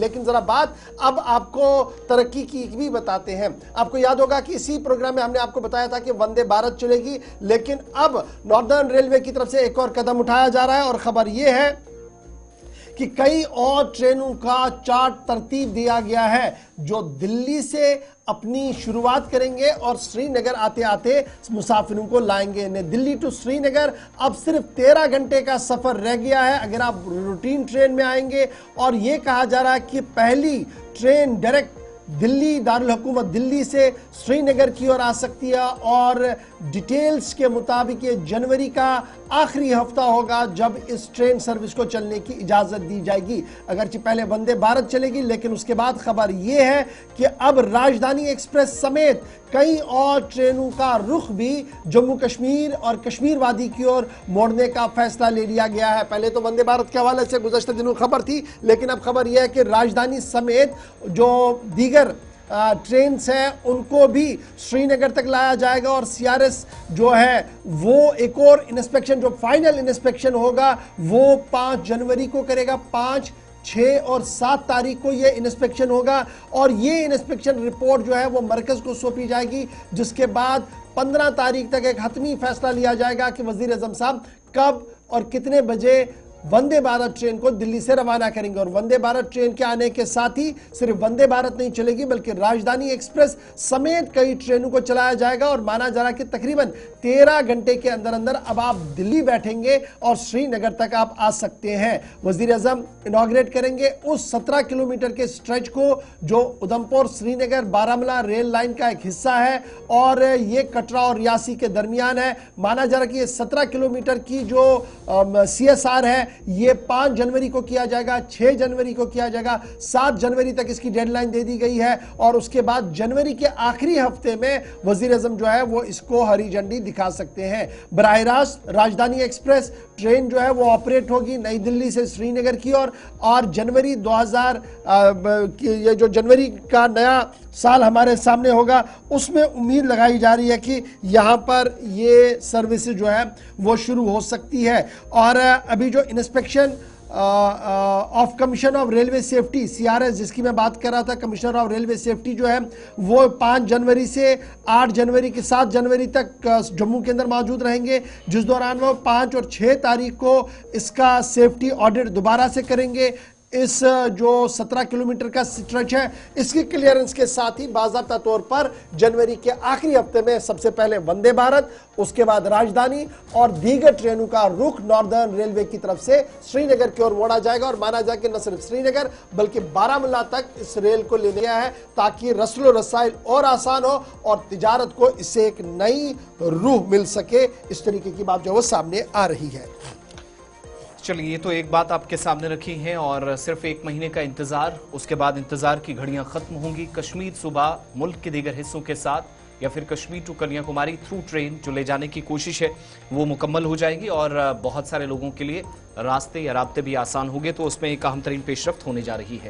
लेकिन जरा बात अब आपको तरक्की की भी बताते हैं। आपको याद होगा कि इसी प्रोग्राम में हमने आपको बताया था कि वंदे भारत चलेगी, लेकिन अब नॉर्दर्न रेलवे की तरफ से एक और कदम उठाया जा रहा है और खबर यह है कि कई और ट्रेनों का चार्ट तरतीब दिया गया है जो दिल्ली से अपनी शुरुआत करेंगे और श्रीनगर आते आते मुसाफिरों को लाएंगे। दिल्ली टू श्रीनगर अब सिर्फ 13 घंटे का सफर रह गया है अगर आप रूटीन ट्रेन में आएंगे। और यह कहा जा रहा है कि पहली ट्रेन डायरेक्ट दिल्ली दारुल हुकूमत दिल्ली से श्रीनगर की ओर आ सकती है और डिटेल्स के मुताबिक ये जनवरी का आखिरी हफ्ता होगा जब इस ट्रेन सर्विस को चलने की इजाज़त दी जाएगी। अगरचि पहले वंदे भारत चलेगी, लेकिन उसके बाद खबर यह है कि अब राजधानी एक्सप्रेस समेत कई और ट्रेनों का रुख भी जम्मू कश्मीर और कश्मीर वादी की ओर मोड़ने का फैसला ले लिया गया है। पहले तो वंदे भारत के हवाले से गुज़श्ता दिनों खबर थी, लेकिन अब खबर यह है कि राजधानी समेत जो दीगर ट्रेन्स हैं उनको भी श्रीनगर तक लाया जाएगा और सीआरएस जो है वो एक और इंस्पेक्शन, जो फाइनल इंस्पेक्शन होगा वो 5 जनवरी को करेगा। 5, 6 और 7 तारीख को ये इंस्पेक्शन होगा और ये इंस्पेक्शन रिपोर्ट जो है वो मरकज को सौंपी जाएगी, जिसके बाद 15 तारीख तक एक हतमी फैसला लिया जाएगा कि वजीर आज़म साहब कब और कितने बजे वंदे भारत ट्रेन को दिल्ली से रवाना करेंगे। और वंदे भारत ट्रेन के आने के साथ ही सिर्फ वंदे भारत नहीं चलेगी बल्कि राजधानी एक्सप्रेस समेत कई ट्रेनों को चलाया जाएगा और माना जा रहा है कि तकरीबन 13 घंटे के अंदर अंदर अब आप दिल्ली बैठेंगे और श्रीनगर तक आप आ सकते हैं। वजीर आज़म इनॉग्रेट करेंगे उस 17 किलोमीटर के स्ट्रेच को जो उधमपुर श्रीनगर बारामूला रेल लाइन का एक हिस्सा है और ये कटरा और रियासी के दरमियान है। माना जा रहा है कि ये 17 किलोमीटर की जो CSR है ये 5 जनवरी को किया जाएगा, 6 जनवरी को किया जाएगा, 7 जनवरी तक इसकी डेडलाइन दे दी गई है और उसके बाद जनवरी के आखिरी हफ्ते में वजीर आज़म जो है वो इसको हरी झंडी दिखा सकते हैं। बराह रास्त राजधानी एक्सप्रेस ट्रेन जो है वो ऑपरेट होगी नई दिल्ली से श्रीनगर की ओर और जनवरी 2000 ये जो जनवरी का नया साल हमारे सामने होगा उसमें उम्मीद लगाई जा रही है कि यहाँ पर ये सर्विसेज जो है वो शुरू हो सकती है। और अभी जो inspection of commissioner of railway safety CRS जिसकी मैं बात कर रहा था, कमिश्नर ऑफ रेलवे सेफ्टी जो है वो 5 जनवरी से 8 जनवरी की 7 जनवरी तक जम्मू के अंदर मौजूद रहेंगे, जिस दौरान वो 5 और 6 तारीख को इसका सेफ्टी ऑडिट दोबारा से करेंगे। इस जो 17 किलोमीटर का स्ट्रेच है इसकी क्लियरेंस के साथ ही बाज़ाब्ता तौर पर जनवरी के आखिरी हफ्ते में सबसे पहले वंदे भारत, उसके बाद राजधानी और दीगर ट्रेनों का रुख नॉर्दर्न रेलवे की तरफ से श्रीनगर की ओर मोड़ा जाएगा। और माना जाए कि न सिर्फ श्रीनगर बल्कि बारामूला तक इस रेल को ले लिया है ताकि रस्लो रसाइल और आसान हो और तिजारत को इससे एक नई रूह मिल सके। इस तरीके की बात जो वो सामने आ रही है। चलिए, ये तो एक बात आपके सामने रखी है और सिर्फ 1 महीने का इंतजार, उसके बाद इंतजार की घड़ियां खत्म होंगी। कश्मीर सूबा मुल्क के दीगर हिस्सों के साथ या फिर Kashmir to Kanyakumari through train जो ले जाने की कोशिश है वो मुकम्मल हो जाएगी और बहुत सारे लोगों के लिए रास्ते या राब्ते भी आसान होंगे, तो उसमें एक अहम तरीन पेशरफ्त होने जा रही है।